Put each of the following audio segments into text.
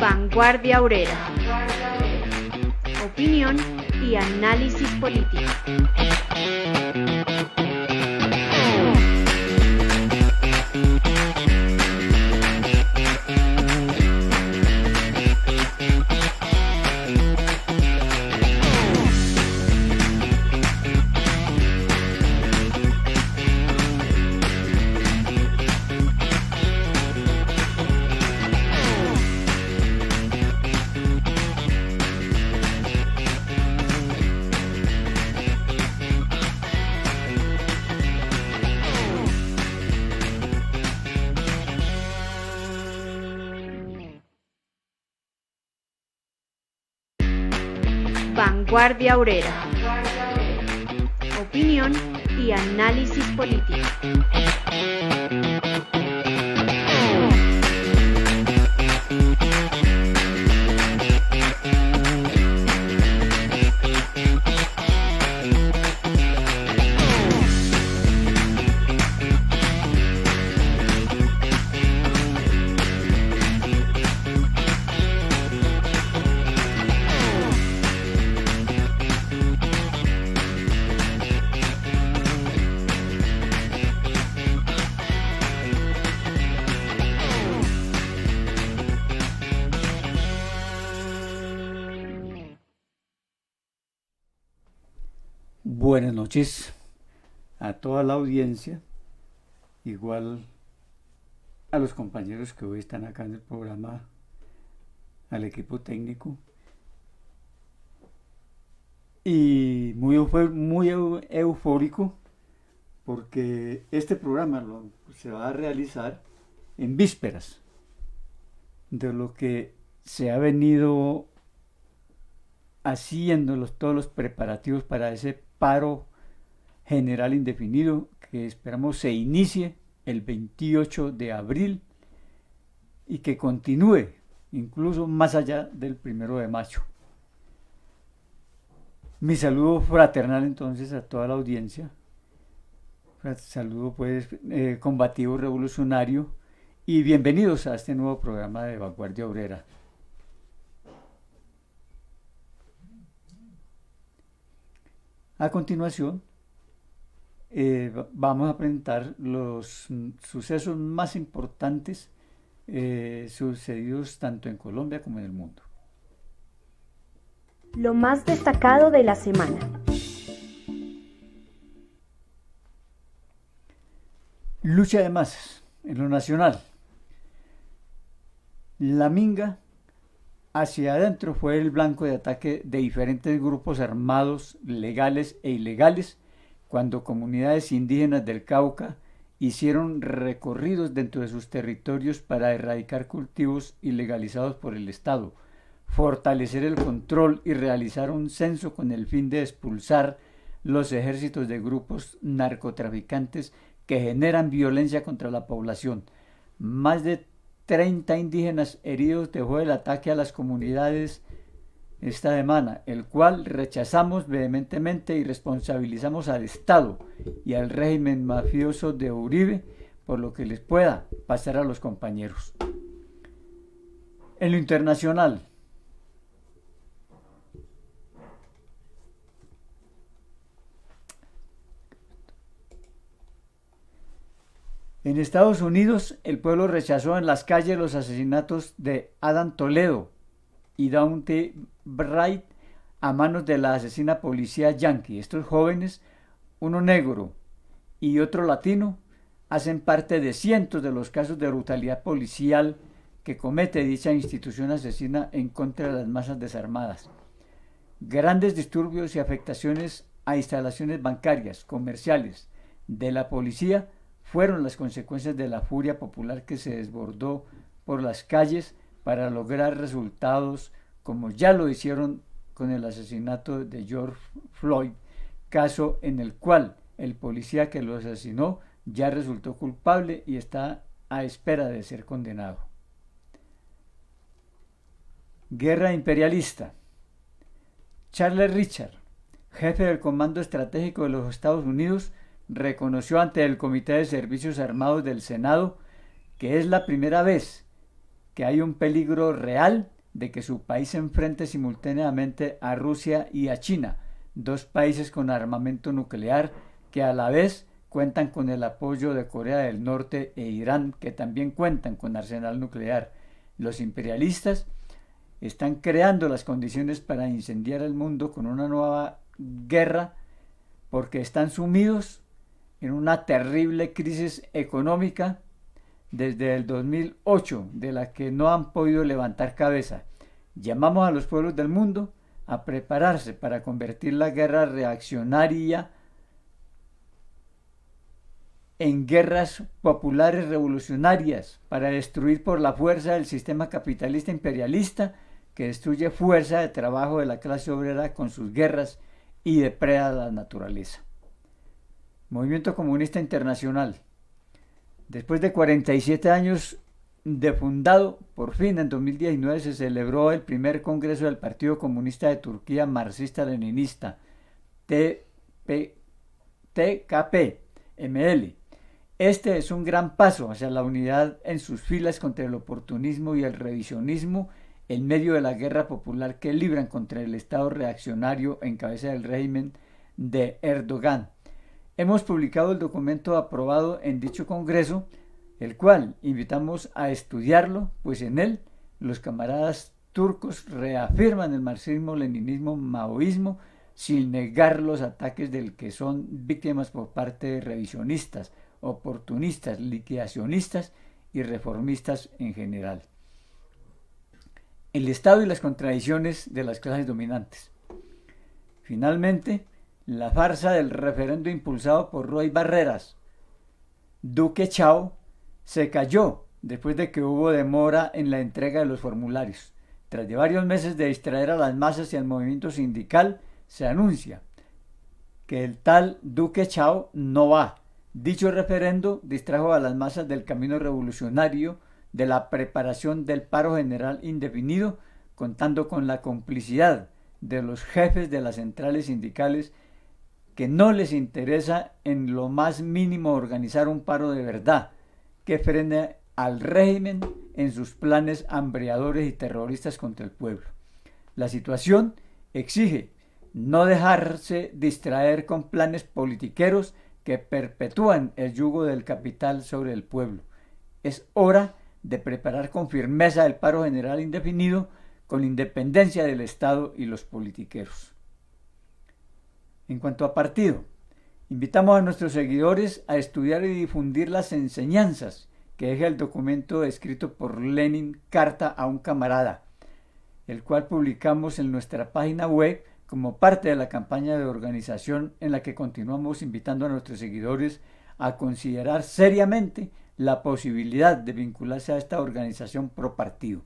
Vanguardia Obrera. Opinión y análisis político. Vanguardia Obrera. Opinión y análisis político. Buenas noches a toda la audiencia, igual a los compañeros que hoy están acá en el programa, al equipo técnico, y muy eufórico porque este programa se va a realizar en vísperas de lo que se ha venido haciendo todos los preparativos para ese paro general indefinido que esperamos se inicie el 28 de abril y que continúe incluso más allá del 1 de mayo. Mi saludo fraternal entonces a toda la audiencia, saludo pues combativo revolucionario, y bienvenidos a este nuevo programa de Vanguardia Obrera. A continuación, vamos a presentar los sucesos más importantes sucedidos tanto en Colombia como en el mundo. Lo más destacado de la semana. Lucha de masas en lo nacional. La Minga hacia adentro fue el blanco de ataque de diferentes grupos armados legales e ilegales cuando comunidades indígenas del Cauca hicieron recorridos dentro de sus territorios para erradicar cultivos ilegalizados por el Estado, fortalecer el control y realizar un censo con el fin de expulsar los ejércitos de grupos narcotraficantes que generan violencia contra la población. Más de 30 indígenas heridos dejó el ataque a las comunidades esta semana, el cual rechazamos vehementemente y responsabilizamos al Estado y al régimen mafioso de Uribe por lo que les pueda pasar a los compañeros. En lo internacional, en Estados Unidos, el pueblo rechazó en las calles los asesinatos de Adam Toledo y Daunte Wright a manos de la asesina policía yankee. Estos jóvenes, uno negro y otro latino, hacen parte de cientos de los casos de brutalidad policial que comete dicha institución asesina en contra de las masas desarmadas. Grandes disturbios y afectaciones a instalaciones bancarias, comerciales, de la policía fueron las consecuencias de la furia popular que se desbordó por las calles para lograr resultados como ya lo hicieron con el asesinato de George Floyd, caso en el cual el policía que lo asesinó ya resultó culpable y está a espera de ser condenado. Guerra imperialista. Charles Richard, jefe del Comando Estratégico de los Estados Unidos, reconoció ante el Comité de Servicios Armados del Senado que es la primera vez que hay un peligro real de que su país se enfrente simultáneamente a Rusia y a China, dos países con armamento nuclear que a la vez cuentan con el apoyo de Corea del Norte e Irán, que también cuentan con arsenal nuclear. Los imperialistas están creando las condiciones para incendiar el mundo con una nueva guerra porque están sumidos en una terrible crisis económica desde el 2008, de la que no han podido levantar cabeza. Llamamos a los pueblos del mundo a prepararse para convertir la guerra reaccionaria en guerras populares revolucionarias, para destruir por la fuerza el sistema capitalista imperialista que destruye fuerza de trabajo de la clase obrera con sus guerras y depreda la naturaleza. Movimiento Comunista Internacional. Después de 47 años de fundado, por fin en 2019 se celebró el primer congreso del Partido Comunista de Turquía Marxista-Leninista, TKP-ML. Este es un gran paso hacia la unidad en sus filas contra el oportunismo y el revisionismo en medio de la guerra popular que libran contra el Estado reaccionario en cabeza del régimen de Erdogan. Hemos publicado el documento aprobado en dicho congreso, el cual invitamos a estudiarlo, pues en él los camaradas turcos reafirman el marxismo-leninismo, maoísmo, sin negar los ataques del que son víctimas por parte de revisionistas, oportunistas, liquidacionistas y reformistas en general. El Estado y las contradicciones de las clases dominantes. Finalmente, la farsa del referendo impulsado por Roy Barreras, Duque Chao, se cayó después de que hubo demora en la entrega de los formularios. Tras de varios meses de distraer a las masas y al movimiento sindical, se anuncia que el tal Duque Chao no va. Dicho referendo distrajo a las masas del camino revolucionario, de la preparación del paro general indefinido, contando con la complicidad de los jefes de las centrales sindicales que no les interesa en lo más mínimo organizar un paro de verdad que frene al régimen en sus planes hambreadores y terroristas contra el pueblo. La situación exige no dejarse distraer con planes politiqueros que perpetúan el yugo del capital sobre el pueblo. Es hora de preparar con firmeza el paro general indefinido con independencia del Estado y los politiqueros. En cuanto a partido, invitamos a nuestros seguidores a estudiar y difundir las enseñanzas que deja el documento escrito por Lenin, Carta a un camarada, el cual publicamos en nuestra página web como parte de la campaña de organización en la que continuamos invitando a nuestros seguidores a considerar seriamente la posibilidad de vincularse a esta organización pro partido.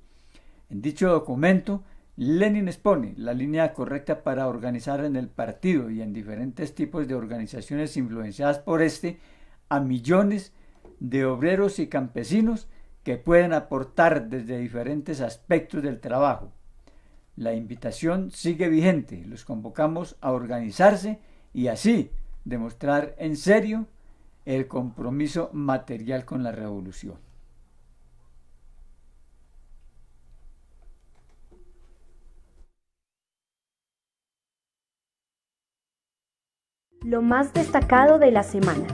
En dicho documento, Lenin expone la línea correcta para organizar en el partido y en diferentes tipos de organizaciones influenciadas por este a millones de obreros y campesinos que pueden aportar desde diferentes aspectos del trabajo. La invitación sigue vigente, los convocamos a organizarse y así demostrar en serio el compromiso material con la revolución. Lo más destacado de la semana.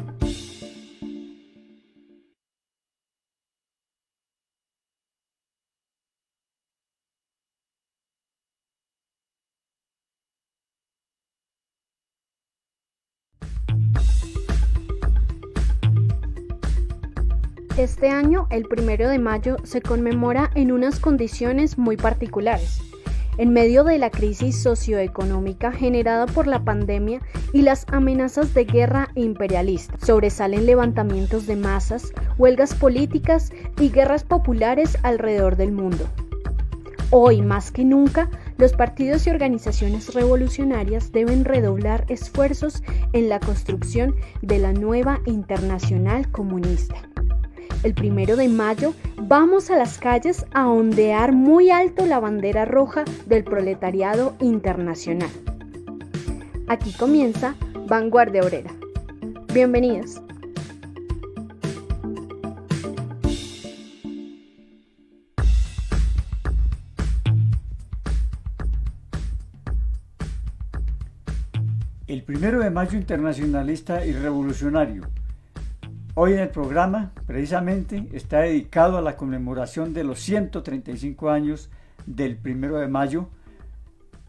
Este año, el 1 de mayo, se conmemora en unas condiciones muy particulares. En medio de la crisis socioeconómica generada por la pandemia y las amenazas de guerra imperialista, sobresalen levantamientos de masas, huelgas políticas y guerras populares alrededor del mundo. Hoy, más que nunca, los partidos y organizaciones revolucionarias deben redoblar esfuerzos en la construcción de la nueva internacional comunista. El 1 de mayo vamos a las calles a ondear muy alto la bandera roja del proletariado internacional. Aquí comienza Vanguardia Obrera. Bienvenidos. El 1 de mayo internacionalista y revolucionario. Hoy en el programa, precisamente, está dedicado a la conmemoración de los 135 años del 1 de mayo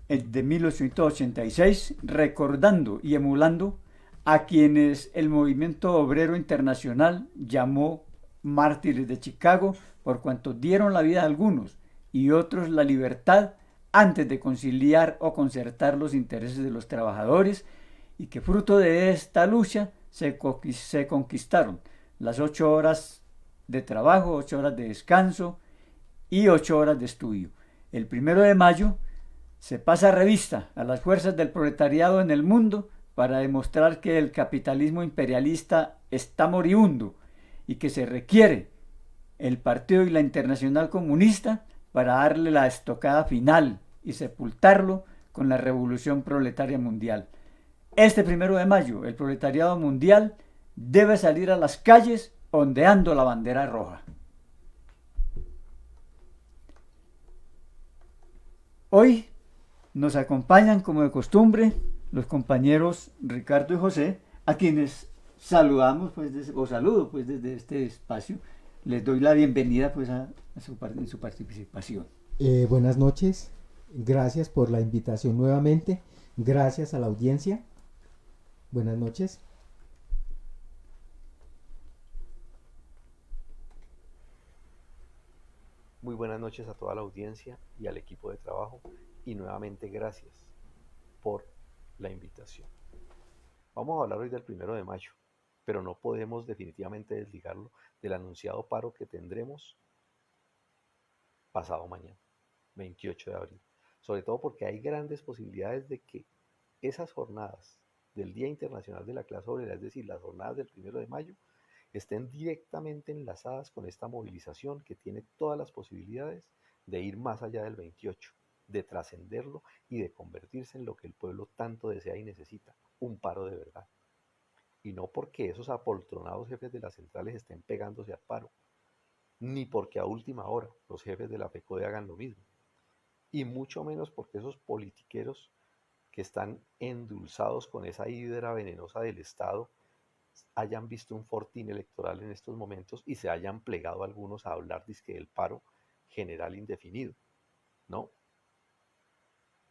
de 1886, recordando y emulando a quienes el movimiento obrero internacional llamó mártires de Chicago, por cuanto dieron la vida a algunos y otros la libertad antes de conciliar o concertar los intereses de los trabajadores, y que fruto de esta lucha se conquistaron las 8 horas de trabajo, 8 horas de descanso y 8 horas de estudio. El 1 de mayo se pasa revista a las fuerzas del proletariado en el mundo para demostrar que el capitalismo imperialista está moribundo y que se requiere el partido y la Internacional Comunista para darle la estocada final y sepultarlo con la revolución proletaria mundial. Este 1 de mayo, el proletariado mundial debe salir a las calles ondeando la bandera roja. Hoy nos acompañan, como de costumbre, los compañeros Ricardo y José, a quienes saludamos, saludo desde este espacio. Les doy la bienvenida en su participación. Buenas noches, gracias por la invitación nuevamente, gracias a la audiencia. Buenas noches. Muy buenas noches a toda la audiencia y al equipo de trabajo, y nuevamente gracias por la invitación. Vamos a hablar hoy del 1 de mayo, pero no podemos definitivamente desligarlo del anunciado paro que tendremos pasado mañana, 28 de abril, sobre todo porque hay grandes posibilidades de que esas jornadas del Día Internacional de la Clase Obrera, es decir, las jornadas del 1 de mayo, estén directamente enlazadas con esta movilización que tiene todas las posibilidades de ir más allá del 28, de trascenderlo y de convertirse en lo que el pueblo tanto desea y necesita, un paro de verdad. Y no porque esos apoltronados jefes de las centrales estén pegándose al paro, ni porque a última hora los jefes de la FECODE hagan lo mismo, y mucho menos porque esos politiqueros que están endulzados con esa hidra venenosa del Estado hayan visto un fortín electoral en estos momentos y se hayan plegado algunos a hablar dizque del paro general indefinido. No,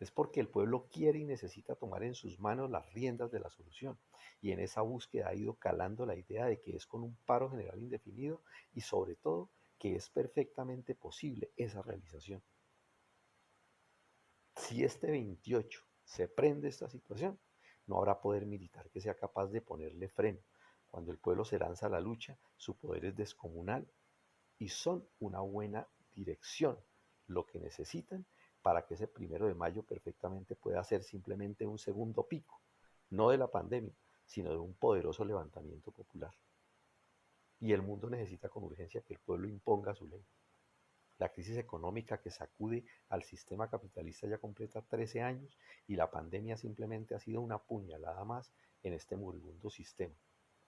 es porque el pueblo quiere y necesita tomar en sus manos las riendas de la solución, y en esa búsqueda ha ido calando la idea de que es con un paro general indefinido y sobre todo que es perfectamente posible esa realización. Si este 28 se prende esta situación, no habrá poder militar que sea capaz de ponerle freno. Cuando el pueblo se lanza a la lucha, su poder es descomunal y son una buena dirección lo que necesitan para que ese 1 de mayo perfectamente pueda ser simplemente un segundo pico, no de la pandemia, sino de un poderoso levantamiento popular. Y el mundo necesita con urgencia que el pueblo imponga su ley. La crisis económica que sacude al sistema capitalista ya completa 13 años, y la pandemia simplemente ha sido una puñalada más en este moribundo sistema.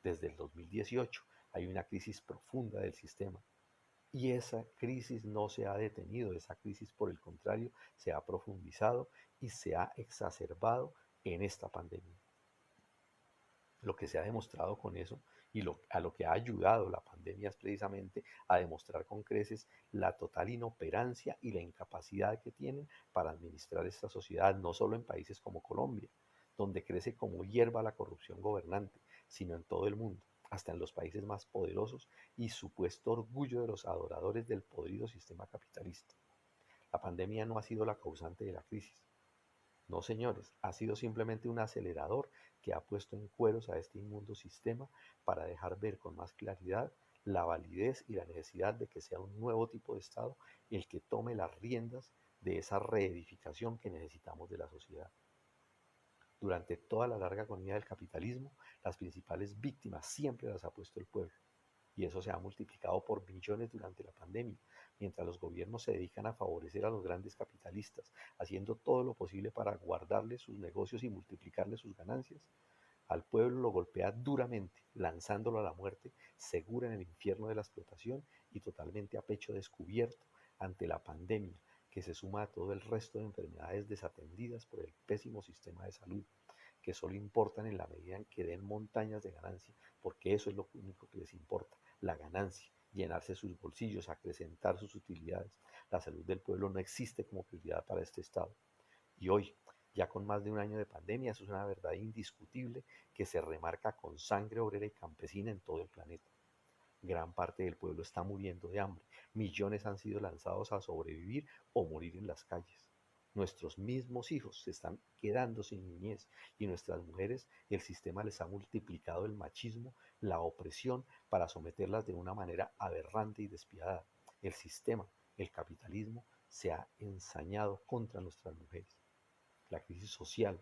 Desde el 2018 hay una crisis profunda del sistema, y esa crisis no se ha detenido. Esa crisis, por el contrario, se ha profundizado y se ha exacerbado en esta pandemia. Lo que se ha demostrado con eso y a lo que ha ayudado la pandemia es precisamente a demostrar con creces la total inoperancia y la incapacidad que tienen para administrar esta sociedad, no solo en países como Colombia, donde crece como hierba la corrupción gobernante, sino en todo el mundo, hasta en los países más poderosos y supuesto orgullo de los adoradores del podrido sistema capitalista. La pandemia no ha sido la causante de la crisis. No, señores, ha sido simplemente un acelerador que ha puesto en cueros a este inmundo sistema para dejar ver con más claridad la validez y la necesidad de que sea un nuevo tipo de Estado el que tome las riendas de esa reedificación que necesitamos de la sociedad. Durante toda la larga agonía del capitalismo, las principales víctimas siempre las ha puesto el pueblo. Y eso se ha multiplicado por millones durante la pandemia, mientras los gobiernos se dedican a favorecer a los grandes capitalistas, haciendo todo lo posible para guardarles sus negocios y multiplicarles sus ganancias. Al pueblo lo golpea duramente, lanzándolo a la muerte segura en el infierno de la explotación y totalmente a pecho descubierto ante la pandemia, que se suma a todo el resto de enfermedades desatendidas por el pésimo sistema de salud, que solo importan en la medida en que den montañas de ganancia, porque eso es lo único que les importa, la ganancia, llenarse sus bolsillos, acrecentar sus utilidades. La salud del pueblo no existe como prioridad para este Estado. Y hoy, ya con más de un año de pandemia, eso es una verdad indiscutible que se remarca con sangre obrera y campesina en todo el planeta. Gran parte del pueblo está muriendo de hambre. Millones han sido lanzados a sobrevivir o morir en las calles. Nuestros mismos hijos se están quedando sin niñez y nuestras mujeres, el sistema les ha multiplicado el machismo, la opresión para someterlas de una manera aberrante y despiadada. El sistema, el capitalismo, se ha ensañado contra nuestras mujeres. La crisis social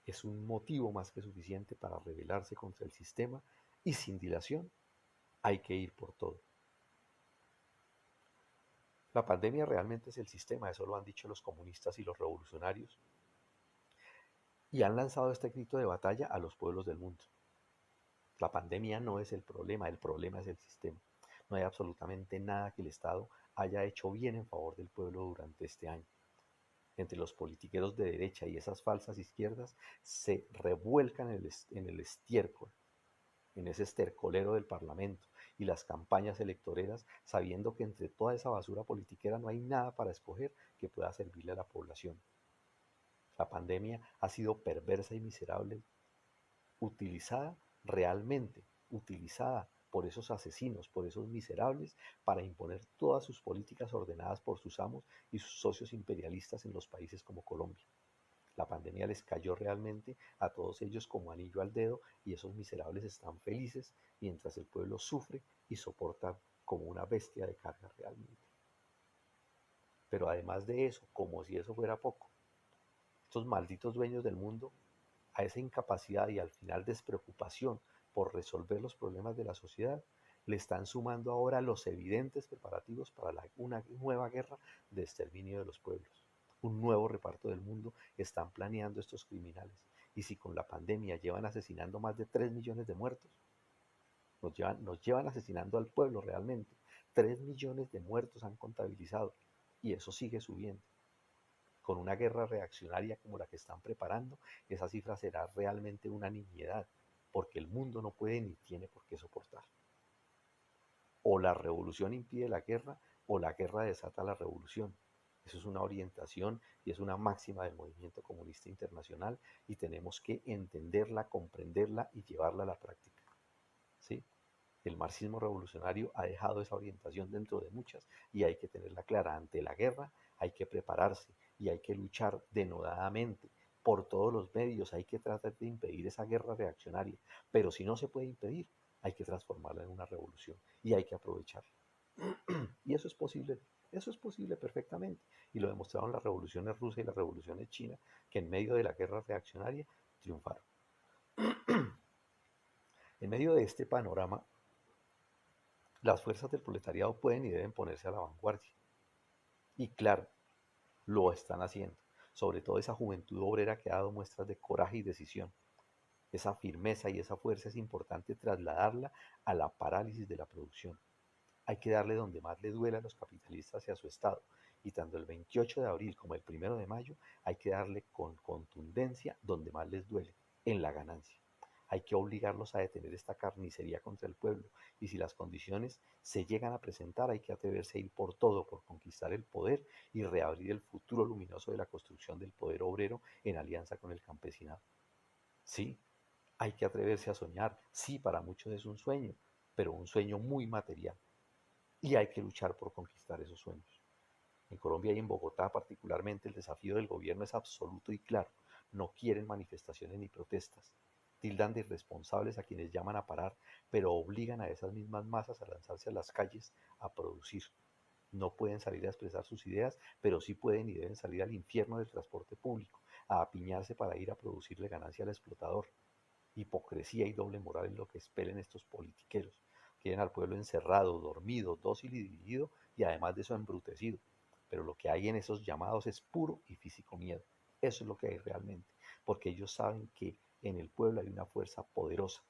es un motivo más que suficiente para rebelarse contra el sistema y sin dilación hay que ir por todo. La pandemia realmente es el sistema, eso lo han dicho los comunistas y los revolucionarios, y han lanzado este grito de batalla a los pueblos del mundo. La pandemia no es el problema es el sistema. No hay absolutamente nada que el Estado haya hecho bien en favor del pueblo durante este año. Entre los politiqueros de derecha y esas falsas izquierdas se revuelcan en el estiércol, en ese estercolero del Parlamento y las campañas electoreras, sabiendo que entre toda esa basura politiquera no hay nada para escoger que pueda servirle a la población. La pandemia ha sido perversa y miserable, utilizada realmente, utilizada por esos asesinos, por esos miserables, para imponer todas sus políticas ordenadas por sus amos y sus socios imperialistas en los países como Colombia. La pandemia les cayó realmente a todos ellos como anillo al dedo y esos miserables están felices mientras el pueblo sufre y soporta como una bestia de carga realmente. Pero además de eso, como si eso fuera poco, estos malditos dueños del mundo, a esa incapacidad y al final despreocupación por resolver los problemas de la sociedad, le están sumando ahora los evidentes preparativos para una nueva guerra de exterminio de los pueblos. Un nuevo reparto del mundo están planeando estos criminales. Y si con la pandemia llevan asesinando más de 3 millones de muertos, nos llevan asesinando al pueblo realmente. 3 millones de muertos han contabilizado y eso sigue subiendo. Con una guerra reaccionaria como la que están preparando, esa cifra será realmente una nimiedad, porque el mundo no puede ni tiene por qué soportar. O la revolución impide la guerra, o la guerra desata la revolución. Eso es una orientación y es una máxima del movimiento comunista internacional y tenemos que entenderla, comprenderla y llevarla a la práctica. ¿Sí? El marxismo revolucionario ha dejado esa orientación dentro de muchas y hay que tenerla clara. Ante la guerra hay que prepararse y hay que luchar denodadamente por todos los medios. Hay que tratar de impedir esa guerra reaccionaria, pero si no se puede impedir, hay que transformarla en una revolución y hay que aprovecharla. Y eso es posible perfectamente. Y lo demostraron las revoluciones rusas y las revoluciones chinas, que en medio de la guerra reaccionaria triunfaron. En medio de este panorama, las fuerzas del proletariado pueden y deben ponerse a la vanguardia. Y claro, lo están haciendo. Sobre todo esa juventud obrera que ha dado muestras de coraje y decisión. Esa firmeza y esa fuerza es importante trasladarla a la parálisis de la producción. Hay que darle donde más le duela a los capitalistas y a su Estado. Y tanto el 28 de abril como el 1 de mayo hay que darle con contundencia donde más les duele, en la ganancia. Hay que obligarlos a detener esta carnicería contra el pueblo. Y si las condiciones se llegan a presentar, hay que atreverse a ir por todo, por conquistar el poder y reabrir el futuro luminoso de la construcción del poder obrero en alianza con el campesinado. Sí, hay que atreverse a soñar. Sí, para muchos es un sueño, pero un sueño muy material. Y hay que luchar por conquistar esos sueños. En Colombia y en Bogotá particularmente el desafío del gobierno es absoluto y claro. No quieren manifestaciones ni protestas. Tildan de irresponsables a quienes llaman a parar, pero obligan a esas mismas masas a lanzarse a las calles a producir. No pueden salir a expresar sus ideas, pero sí pueden y deben salir al infierno del transporte público, a apiñarse para ir a producirle ganancia al explotador. Hipocresía y doble moral es lo que expelen estos politiqueros. Quieren al pueblo encerrado, dormido, dócil y dividido, y además de eso embrutecido. Pero lo que hay en esos llamados es puro y físico miedo. Eso es lo que hay realmente, porque ellos saben que en el pueblo hay una fuerza poderosa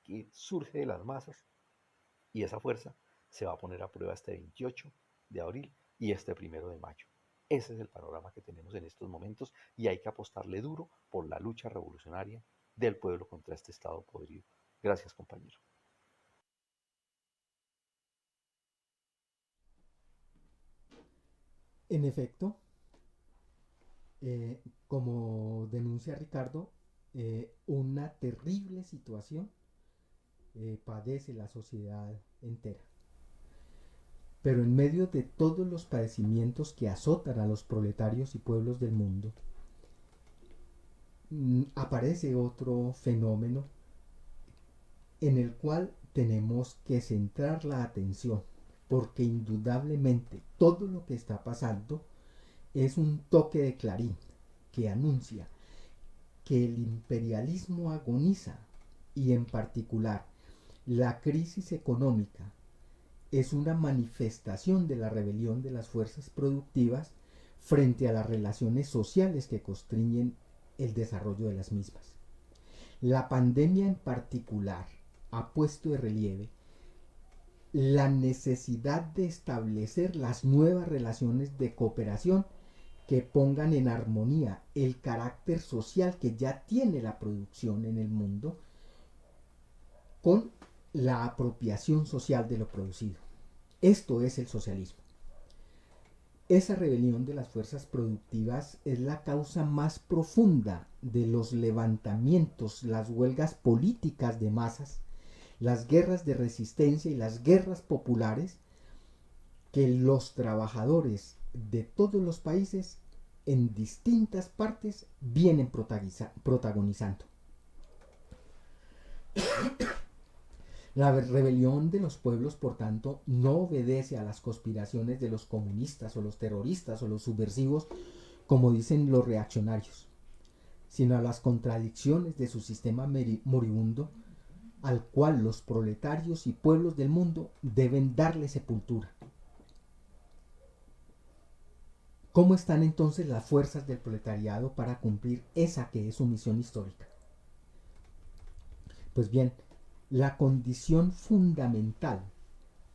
que surge de las masas y esa fuerza se va a poner a prueba este 28 de abril y este 1 de mayo. Ese es el panorama que tenemos en estos momentos y hay que apostarle duro por la lucha revolucionaria del pueblo contra este Estado podrido. Gracias, compañero. En efecto, como denuncia Ricardo, una terrible situación padece la sociedad entera. Pero en medio de todos los padecimientos que azotan a los proletarios y pueblos del mundo, aparece otro fenómeno en el cual tenemos que centrar la atención, porque indudablemente todo lo que está pasando es un toque de clarín que anuncia que el imperialismo agoniza y en particular la crisis económica es una manifestación de la rebelión de las fuerzas productivas frente a las relaciones sociales que constriñen el desarrollo de las mismas. La pandemia en particular ha puesto de relieve la necesidad de establecer las nuevas relaciones de cooperación que pongan en armonía el carácter social que ya tiene la producción en el mundo con la apropiación social de lo producido. Esto es el socialismo. Esa rebelión de las fuerzas productivas es la causa más profunda de los levantamientos, las huelgas políticas de masas, las guerras de resistencia y las guerras populares que los trabajadores de todos los países en distintas partes vienen protagonizando. La rebelión de los pueblos, por tanto, no obedece a las conspiraciones de los comunistas o los terroristas o los subversivos, como dicen los reaccionarios, sino a las contradicciones de su sistema moribundo, al cual los proletarios y pueblos del mundo deben darle sepultura. ¿Cómo están entonces las fuerzas del proletariado para cumplir esa que es su misión histórica? Pues bien, la condición fundamental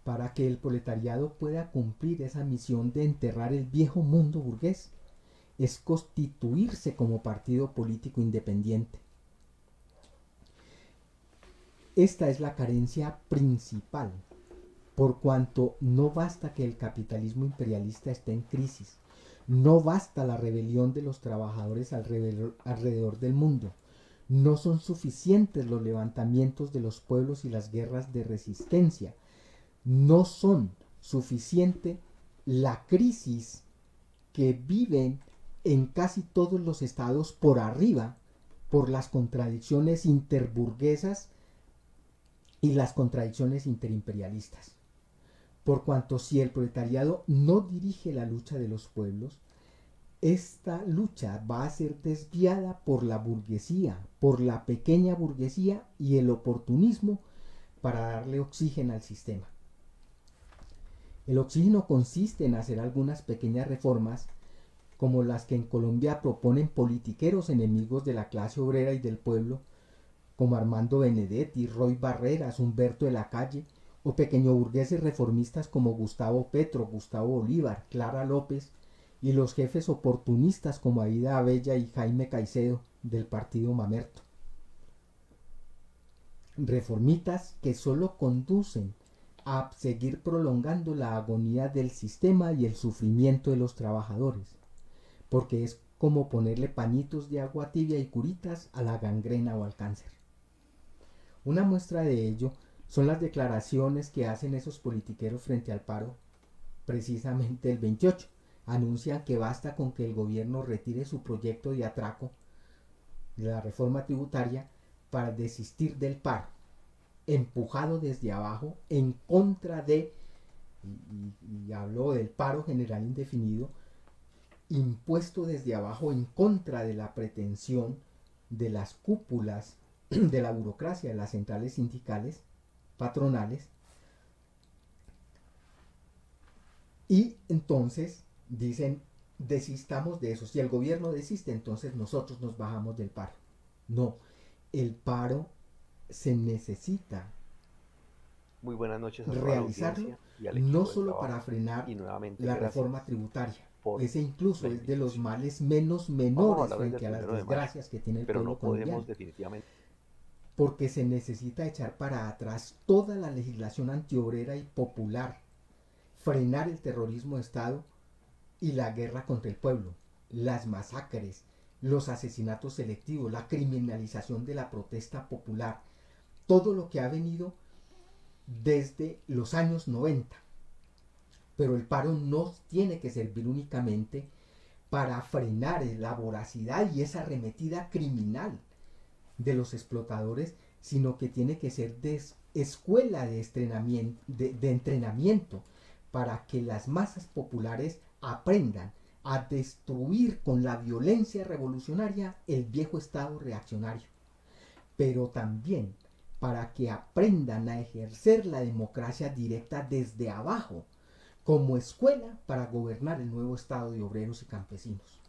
para que el proletariado pueda cumplir esa misión de enterrar el viejo mundo burgués es constituirse como partido político independiente. Esta es la carencia principal, por cuanto no basta que el capitalismo imperialista esté en crisis, no basta la rebelión de los trabajadores alrededor del mundo, no son suficientes los levantamientos de los pueblos y las guerras de resistencia, no son suficiente la crisis que viven en casi todos los estados por arriba por las contradicciones interburguesas y las contradicciones interimperialistas. Por cuanto si el proletariado no dirige la lucha de los pueblos, esta lucha va a ser desviada por la burguesía, por la pequeña burguesía y el oportunismo para darle oxígeno al sistema. El oxígeno consiste en hacer algunas pequeñas reformas como las que en Colombia proponen politiqueros enemigos de la clase obrera y del pueblo, como Armando Benedetti, Roy Barreras, Humberto de la Calle, o pequeño burgueses reformistas como Gustavo Petro, Gustavo Bolívar, Clara López, y los jefes oportunistas como Aída Abella y Jaime Caicedo del partido Mamerto. Reformitas que solo conducen a seguir prolongando la agonía del sistema y el sufrimiento de los trabajadores, porque es como ponerle pañitos de agua tibia y curitas a la gangrena o al cáncer. Una muestra de ello son las declaraciones que hacen esos politiqueros frente al paro, precisamente el 28. Anuncian que basta con que el gobierno retire su proyecto de atraco de la reforma tributaria para desistir del paro, empujado desde abajo en contra de, y hablo del paro general indefinido, impuesto desde abajo en contra de la pretensión de las cúpulas de la burocracia de las centrales sindicales, patronales, y entonces dicen, desistamos de eso. Si el gobierno desiste, entonces nosotros nos bajamos del paro. No, el paro se necesita Muy buenas noches a toda realizarlo la audiencia y al equipo no de solo trabajo. para frenar Y nuevamente la gracias reforma tributaria, por ese incluso la es de los invitación. males menos Vamos a menores hablar hoy del frente a las 1 de mayo, desgracias que tiene el pero pueblo no podemos colombiano, definitivamente. porque se necesita echar para atrás toda la legislación antiobrera y popular, frenar el terrorismo de Estado y la guerra contra el pueblo, las masacres, los asesinatos selectivos, la criminalización de la protesta popular, todo lo que ha venido desde los años 90. Pero el paro no tiene que servir únicamente para frenar la voracidad y esa arremetida criminal de los explotadores, sino que tiene que ser escuela de entrenamiento para que las masas populares aprendan a destruir con la violencia revolucionaria el viejo estado reaccionario, pero también para que aprendan a ejercer la democracia directa desde abajo, como escuela para gobernar el nuevo estado de obreros y campesinos.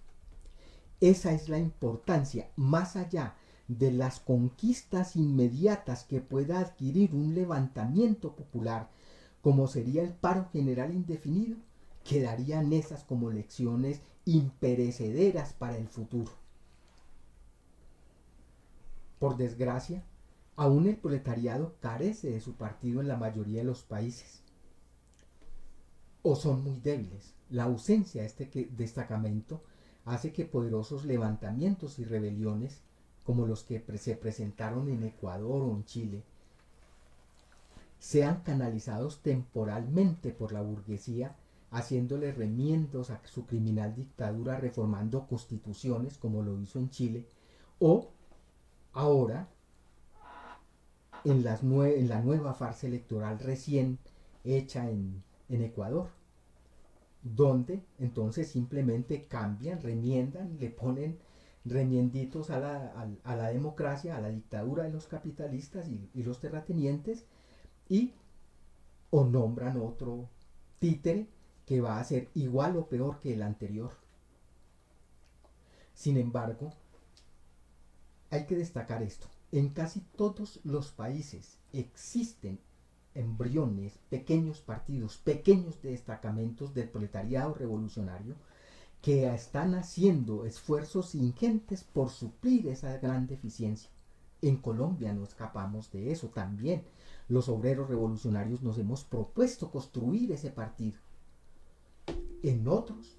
Esa es la importancia, más allá de las conquistas inmediatas que pueda adquirir un levantamiento popular, como sería el paro general indefinido, quedarían esas como lecciones imperecederas para el futuro. Por desgracia, aún el proletariado carece de su partido en la mayoría de los países, o son muy débiles. La ausencia de este destacamento hace que poderosos levantamientos y rebeliones, como los que se presentaron en Ecuador o en Chile, sean canalizados temporalmente por la burguesía, haciéndole remiendos a su criminal dictadura, reformando constituciones, como lo hizo en Chile, o ahora en la nueva farsa electoral recién hecha en Ecuador, donde entonces simplemente cambian, remiendan, le ponen remienditos a la democracia, a la dictadura de los capitalistas y los terratenientes, y o nombran otro títere que va a ser igual o peor que el anterior. Sin embargo, hay que destacar esto: en casi todos los países existen embriones, pequeños partidos, pequeños destacamentos del proletariado revolucionario que están haciendo esfuerzos ingentes por suplir esa gran deficiencia. En Colombia no escapamos de eso también. Los obreros revolucionarios nos hemos propuesto construir ese partido. En otros,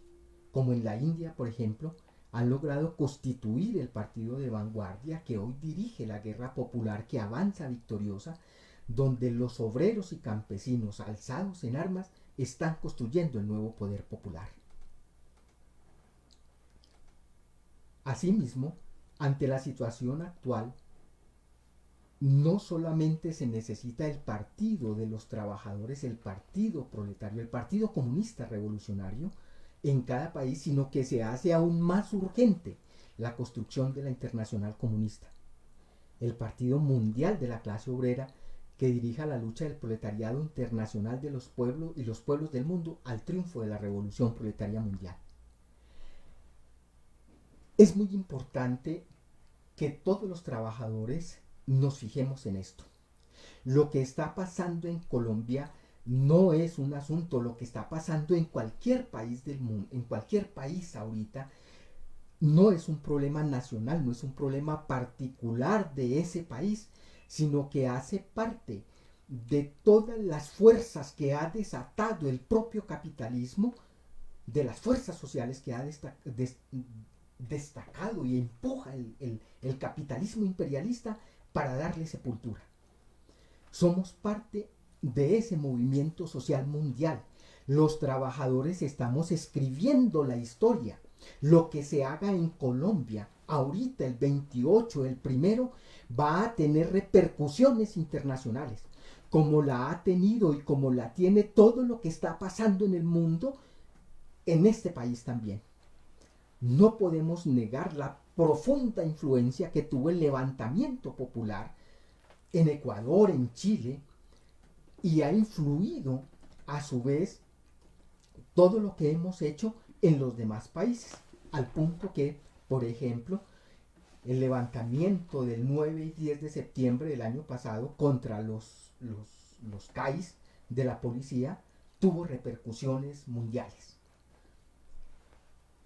como en la India, por ejemplo, han logrado constituir el partido de vanguardia que hoy dirige la guerra popular que avanza victoriosa, donde los obreros y campesinos alzados en armas están construyendo el nuevo poder popular. Asimismo, ante la situación actual, no solamente se necesita el partido de los trabajadores, el partido proletario, el partido comunista revolucionario en cada país, sino que se hace aún más urgente la construcción de la Internacional Comunista, el partido mundial de la clase obrera que dirija la lucha del proletariado internacional de los pueblos y los pueblos del mundo al triunfo de la revolución proletaria mundial. Es muy importante que todos los trabajadores nos fijemos en esto. Lo que está pasando en Colombia no es un asunto, lo que está pasando en cualquier país del mundo, en cualquier país ahorita, no es un problema nacional, no es un problema particular de ese país, sino que hace parte de todas las fuerzas que ha desatado el propio capitalismo, de las fuerzas sociales que ha destacado y empuja el capitalismo imperialista para darle sepultura. Somos parte de ese movimiento social mundial. Los trabajadores estamos escribiendo la historia. Lo que se haga en Colombia ahorita, el 28, el primero, va a tener repercusiones internacionales, como la ha tenido y como la tiene todo lo que está pasando en el mundo, en este país también. No podemos negar la profunda influencia que tuvo el levantamiento popular en Ecuador, en Chile, y ha influido a su vez todo lo que hemos hecho en los demás países, al punto que, por ejemplo, el levantamiento del 9 y 10 de septiembre del año pasado contra los CAIs de la policía tuvo repercusiones mundiales.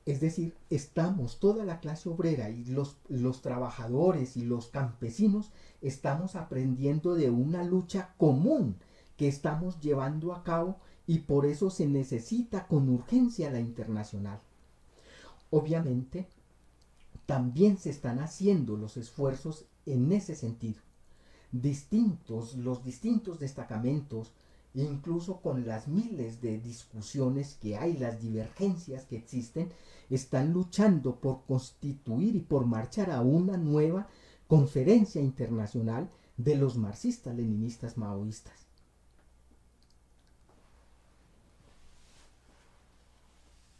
Es decir, estamos, toda la clase obrera y los trabajadores y los campesinos, estamos aprendiendo de una lucha común que estamos llevando a cabo y por eso se necesita con urgencia la internacional. Obviamente, también se están haciendo los esfuerzos en ese sentido. Los distintos destacamentos, incluso con las miles de discusiones que hay, las divergencias que existen, están luchando por constituir y por marchar a una nueva conferencia internacional de los marxistas, leninistas, maoístas.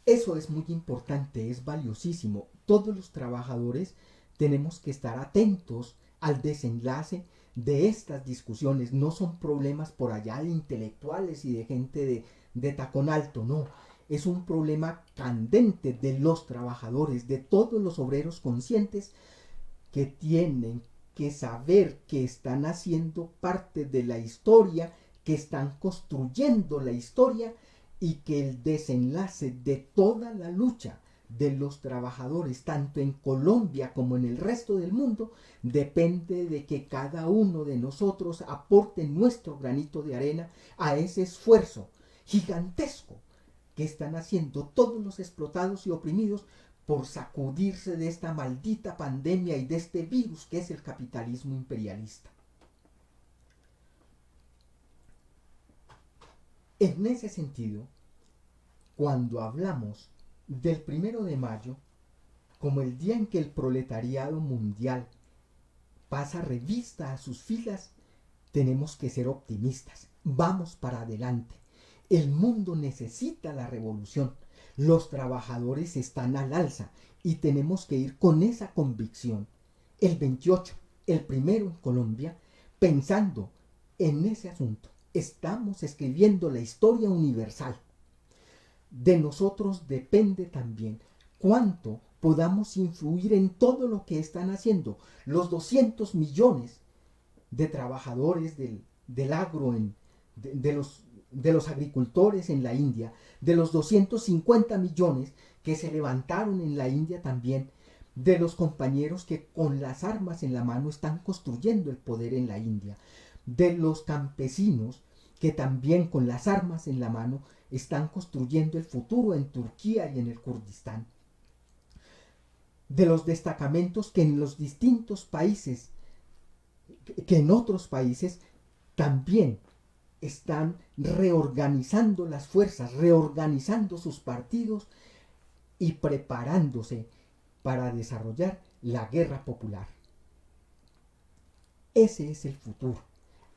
Eso es muy importante, es valiosísimo. Todos los trabajadores tenemos que estar atentos al desenlace de estas discusiones. No son problemas por allá de intelectuales y de gente de tacón alto, no. Es un problema candente de los trabajadores, de todos los obreros conscientes que tienen que saber que están haciendo parte de la historia, que están construyendo la historia y que el desenlace de toda la lucha de los trabajadores, tanto en Colombia como en el resto del mundo, depende de que cada uno de nosotros aporte nuestro granito de arena a ese esfuerzo gigantesco que están haciendo todos los explotados y oprimidos por sacudirse de esta maldita pandemia y de este virus que es el capitalismo imperialista. En ese sentido, cuando hablamos del 1 de mayo, como el día en que el proletariado mundial pasa revista a sus filas, tenemos que ser optimistas. Vamos para adelante. El mundo necesita la revolución. Los trabajadores están al alza y tenemos que ir con esa convicción. El 28, el primero en Colombia, pensando en ese asunto. Estamos escribiendo la historia universal. De nosotros depende también cuánto podamos influir en todo lo que están haciendo los 200 millones de trabajadores del agro, de los agricultores en la India, de los 250 millones que se levantaron en la India también, de los compañeros que con las armas en la mano están construyendo el poder en la India, de los campesinos que también con las armas en la mano están construyendo el futuro en Turquía y en el Kurdistán, de los destacamentos que en los distintos países, que en otros países también están reorganizando las fuerzas, reorganizando sus partidos y preparándose para desarrollar la guerra popular. Ese es el futuro.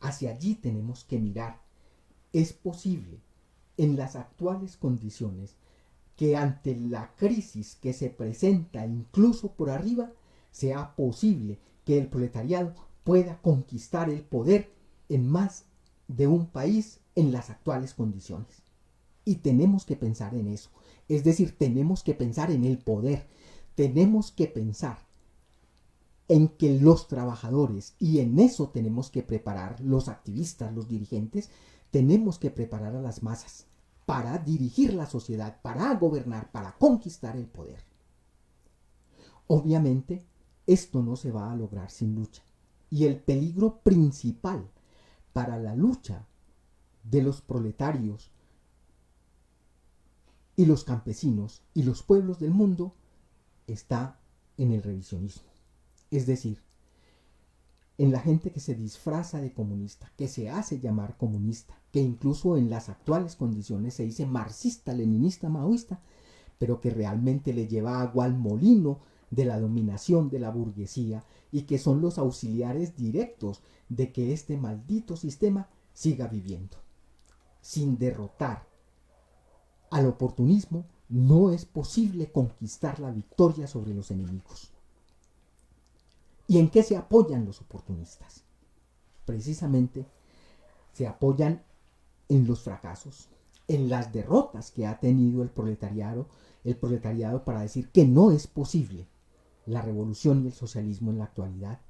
Hacia allí tenemos que mirar. Es posible, en las actuales condiciones, que ante la crisis que se presenta incluso por arriba, sea posible que el proletariado pueda conquistar el poder en más de un país en las actuales condiciones. Y tenemos que pensar en eso. Es decir, tenemos que pensar en el poder. Tenemos que pensar en que los trabajadores, y en eso tenemos que preparar los activistas, los dirigentes, tenemos que preparar a las masas para dirigir la sociedad, para gobernar, para conquistar el poder. Obviamente, esto no se va a lograr sin lucha. Y el peligro principal para la lucha de los proletarios y los campesinos y los pueblos del mundo está en el revisionismo. Es decir, en la gente que se disfraza de comunista, que se hace llamar comunista, que incluso en las actuales condiciones se dice marxista, leninista, maoísta, pero que realmente le lleva agua al molino de la dominación de la burguesía y que son los auxiliares directos de que este maldito sistema siga viviendo. Sin derrotar al oportunismo no es posible conquistar la victoria sobre los enemigos. ¿Y en qué se apoyan los oportunistas? Precisamente se apoyan en los fracasos, en las derrotas que ha tenido el proletariado para decir que no es posible la revolución y el socialismo en la actualidad,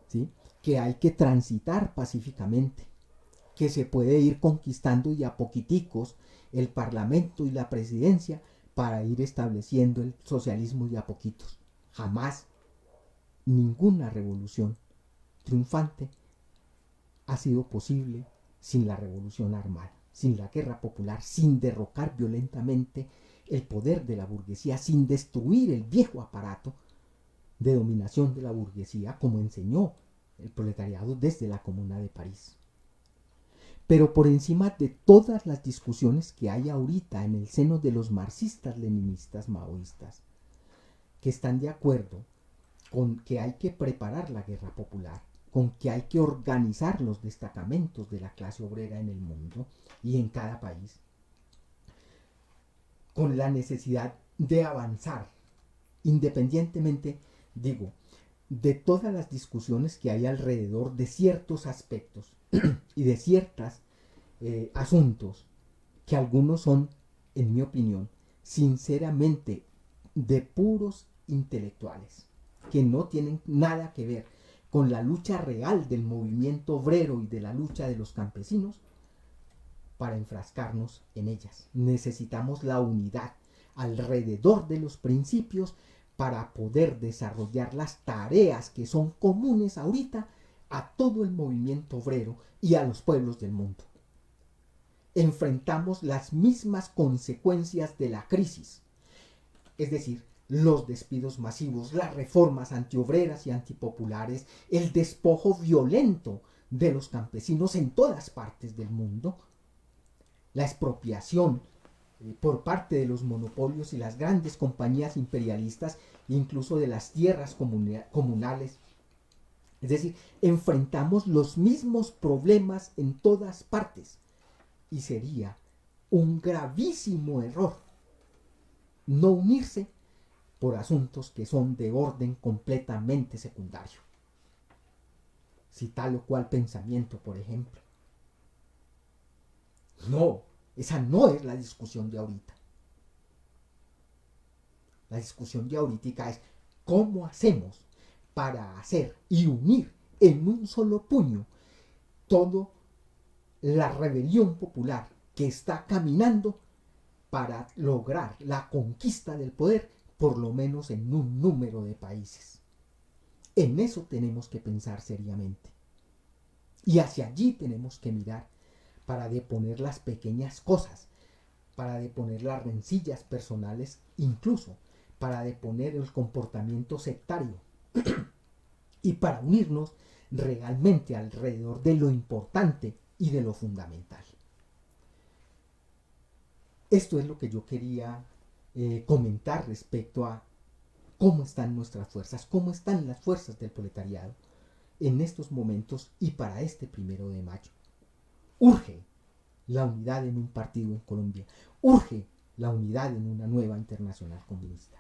¿sí? Que hay que transitar pacíficamente, que se puede ir conquistando y a poquiticos el parlamento y la presidencia, para ir estableciendo el socialismo de a poquitos. Jamás ninguna revolución triunfante ha sido posible sin la revolución armada, sin la guerra popular, sin derrocar violentamente el poder de la burguesía, sin destruir el viejo aparato de dominación de la burguesía, como enseñó el proletariado desde la Comuna de París. Pero por encima de todas las discusiones que hay ahorita en el seno de los marxistas, leninistas, maoístas, que están de acuerdo con que hay que preparar la guerra popular, con que hay que organizar los destacamentos de la clase obrera en el mundo y en cada país, con la necesidad de avanzar, independientemente, digo, de todas las discusiones que hay alrededor de ciertos aspectos y de ciertos asuntos, que algunos son, en mi opinión, sinceramente de puros intelectuales, que no tienen nada que ver con la lucha real del movimiento obrero y de la lucha de los campesinos, para enfrascarnos en ellas. Necesitamos la unidad alrededor de los principios para poder desarrollar las tareas que son comunes ahorita a todo el movimiento obrero y a los pueblos del mundo. Enfrentamos las mismas consecuencias de la crisis, es decir, los despidos masivos, las reformas antiobreras y antipopulares, el despojo violento de los campesinos en todas partes del mundo, la expropiación por parte de los monopolios y las grandes compañías imperialistas, incluso de las tierras comunales. Es decir, enfrentamos los mismos problemas en todas partes y sería un gravísimo error no unirse por asuntos que son de orden completamente secundario. Si tal o cual pensamiento, por ejemplo. No, esa no es la discusión de ahorita. La discusión de ahorita es cómo hacemos para hacer y unir en un solo puño toda la rebelión popular que está caminando para lograr la conquista del poder, por lo menos en un número de países. En eso tenemos que pensar seriamente. Y hacia allí tenemos que mirar para deponer las pequeñas cosas, para deponer las rencillas personales, incluso para deponer el comportamiento sectario y para unirnos realmente alrededor de lo importante y de lo fundamental. Esto es lo que yo quería comentar respecto a cómo están nuestras fuerzas, cómo están las fuerzas del proletariado en estos momentos y para este 1 de mayo. Urge la unidad en un partido en Colombia, urge la unidad en una nueva internacional comunista.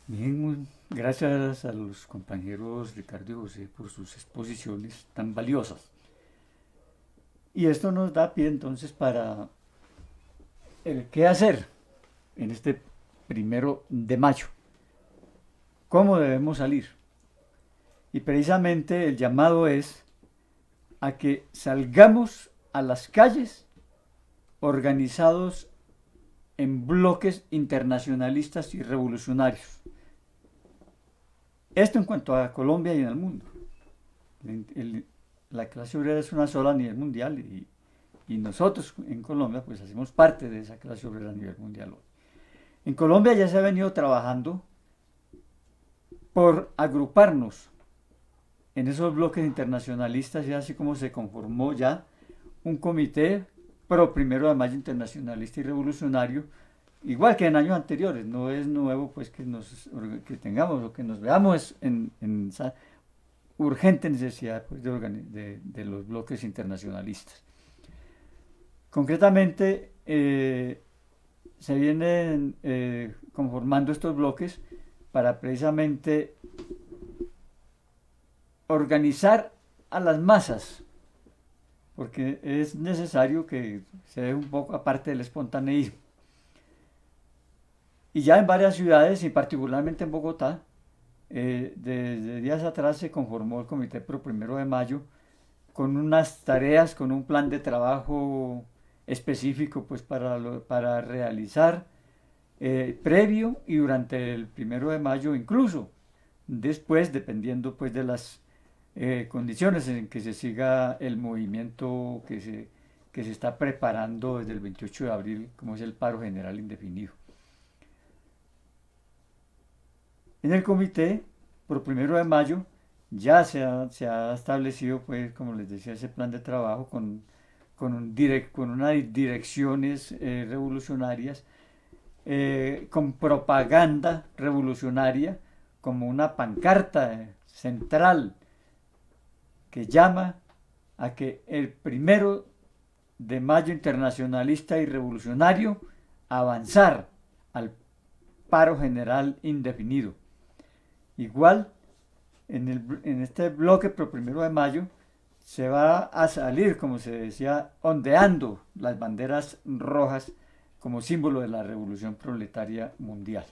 Bien, gracias a los compañeros Ricardo y José por sus exposiciones tan valiosas. Y esto nos da pie entonces para el qué hacer en este 1 de mayo. ¿Cómo debemos salir? Y precisamente el llamado es a que salgamos a las calles organizados en bloques internacionalistas y revolucionarios. Esto en cuanto a Colombia y en el mundo. La clase obrera es una sola a nivel mundial y nosotros en Colombia pues hacemos parte de esa clase obrera a nivel mundial hoy. En Colombia ya se ha venido trabajando por agruparnos en esos bloques internacionalistas, y así como se conformó ya un comité pro 1 de mayo internacionalista y revolucionario, igual que en años anteriores. No es nuevo pues que tengamos o que nos veamos en esa urgente necesidad pues, de los bloques internacionalistas. Concretamente se vienen conformando estos bloques para precisamente organizar a las masas, porque es necesario que se dé un poco aparte del espontaneísmo. Y ya en varias ciudades, y particularmente en Bogotá, desde días atrás se conformó el Comité Pro 1 de Mayo con unas tareas, con un plan de trabajo específico pues para realizar previo y durante el 1 de mayo incluso. Después, dependiendo pues de las condiciones en que se siga el movimiento que se está preparando desde el 28 de abril, como es el paro general indefinido. En el comité, por 1 de mayo, ya se ha establecido, pues, como les decía, ese plan de trabajo con unas direcciones revolucionarias, con propaganda revolucionaria, como una pancarta central que llama a que el 1 de mayo internacionalista y revolucionario avanzar al paro general indefinido. Igual, en este bloque por 1 de mayo se va a salir, como se decía, ondeando las banderas rojas como símbolo de la revolución proletaria mundial.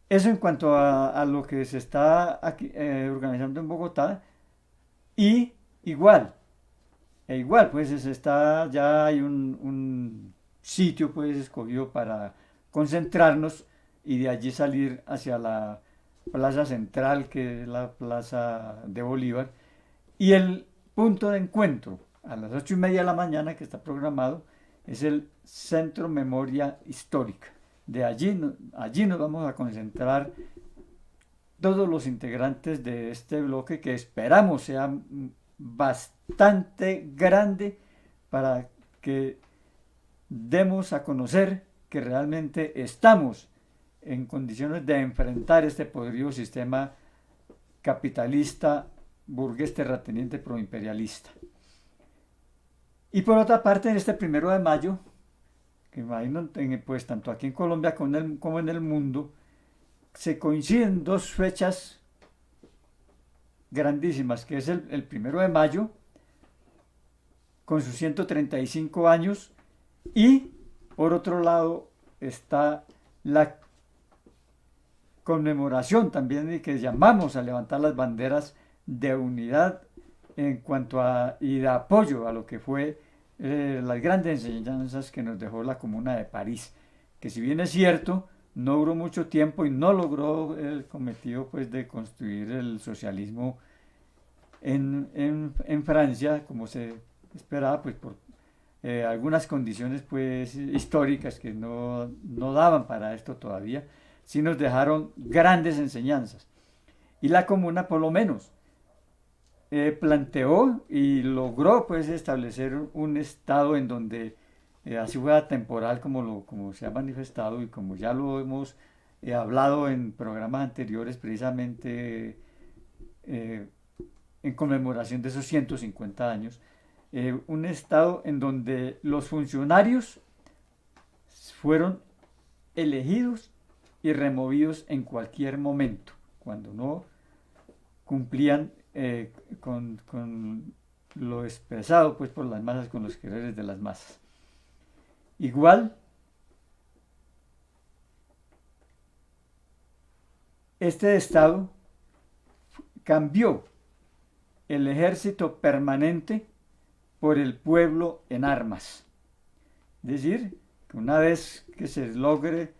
Eso en cuanto a lo que se está aquí, organizando en Bogotá. Y igual, pues ya hay un sitio pues escogido para concentrarnos y de allí salir hacia la plaza central, que es la plaza de Bolívar, y el punto de encuentro a las 8:30 de la mañana, que está programado, es el Centro Memoria Histórica. De allí nos vamos a concentrar todos los integrantes de este bloque, que esperamos sea bastante grande para que demos a conocer que realmente estamos en condiciones de enfrentar este podrido sistema capitalista, burgués, terrateniente, proimperialista. Y por otra parte, en este 1 de mayo, que imagino, pues tanto aquí en Colombia como en el mundo, se coinciden dos fechas grandísimas, que es el 1 de mayo, con sus 135 años, y por otro lado está la conmemoración también, que llamamos a levantar las banderas de unidad en cuanto y de apoyo a lo que fue las grandes enseñanzas que nos dejó la Comuna de París, que si bien es cierto, no duró mucho tiempo y no logró el cometido pues de construir el socialismo en Francia como se esperaba, pues por algunas condiciones pues históricas que no daban para esto todavía. Sí nos dejaron grandes enseñanzas. Y la Comuna, por lo menos, planteó y logró pues establecer un estado en donde así fuera temporal, como se ha manifestado y como ya lo hemos hablado en programas anteriores, precisamente en conmemoración de esos 150 años, un estado en donde los funcionarios fueron elegidos y removidos en cualquier momento, cuando no cumplían con lo expresado pues por las masas, con los quereres de las masas. Igual, este estado cambió el ejército permanente por el pueblo en armas. Es decir, que una vez que se logre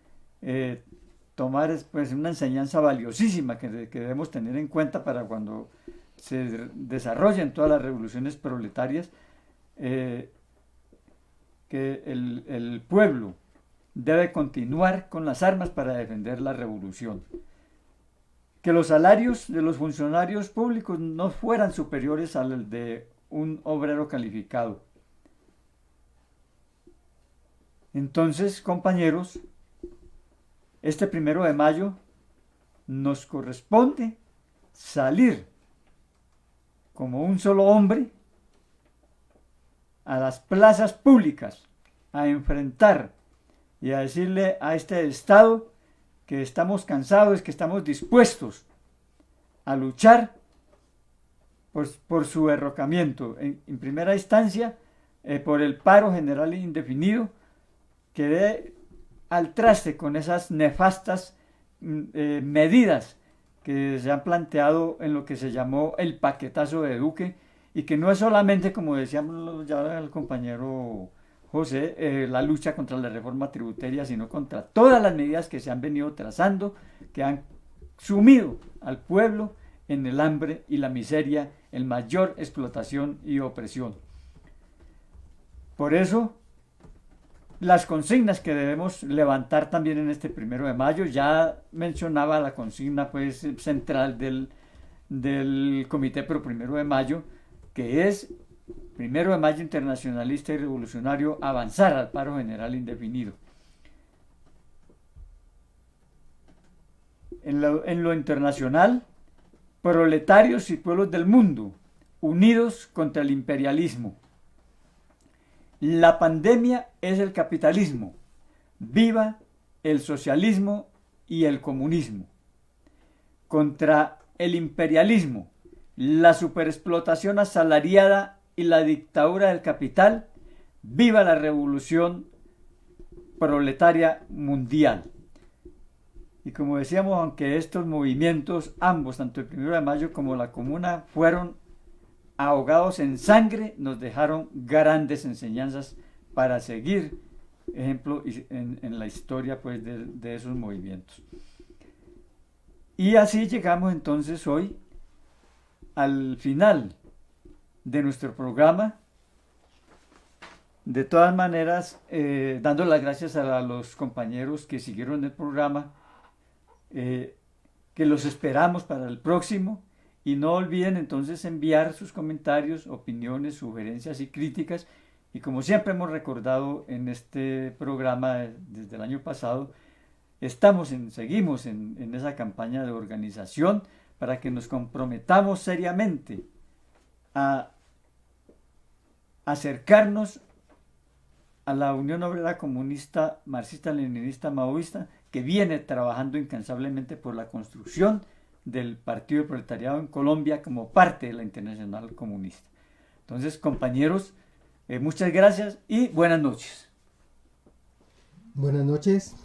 tomar pues una enseñanza valiosísima que debemos tener en cuenta para cuando se desarrollen todas las revoluciones proletarias, que el pueblo debe continuar con las armas para defender la revolución. Que los salarios de los funcionarios públicos no fueran superiores al de un obrero calificado. Entonces, compañeros, este 1 de mayo nos corresponde salir como un solo hombre a las plazas públicas a enfrentar y a decirle a este Estado que estamos cansados, que estamos dispuestos a luchar por su derrocamiento. En primera instancia, por el paro general indefinido, que dé al traste con esas nefastas medidas que se han planteado en lo que se llamó el paquetazo de Duque y que no es solamente, como decíamos ya el compañero José, la lucha contra la reforma tributaria, sino contra todas las medidas que se han venido trazando, que han sumido al pueblo en el hambre y la miseria, en mayor explotación y opresión. Por eso, las consignas que debemos levantar también en este 1 de mayo, ya mencionaba la consigna pues central del Comité Pro 1 de Mayo, que es 1 de Mayo internacionalista y revolucionario, avanzar al paro general indefinido. En lo internacional, proletarios y pueblos del mundo, unidos contra el imperialismo. La pandemia es el capitalismo. Viva el socialismo y el comunismo. Contra el imperialismo, la superexplotación asalariada y la dictadura del capital. Viva la revolución proletaria mundial. Y como decíamos, aunque estos movimientos, ambos, tanto el 1 de Mayo como la Comuna, fueron ahogados en sangre, nos dejaron grandes enseñanzas para seguir ejemplo en la historia pues, de esos movimientos. Y así llegamos entonces hoy al final de nuestro programa. De todas maneras, dando las gracias a los compañeros que siguieron el programa, que los esperamos para el próximo, y no olviden entonces enviar sus comentarios, opiniones, sugerencias y críticas, y como siempre hemos recordado en este programa desde el año pasado, seguimos en esa campaña de organización para que nos comprometamos seriamente a acercarnos a la Unión Obrera Comunista Marxista-Leninista Maoísta, que viene trabajando incansablemente por la construcción del Partido del Proletariado en Colombia como parte de la Internacional Comunista. Entonces, compañeros, muchas gracias y buenas noches. Buenas noches.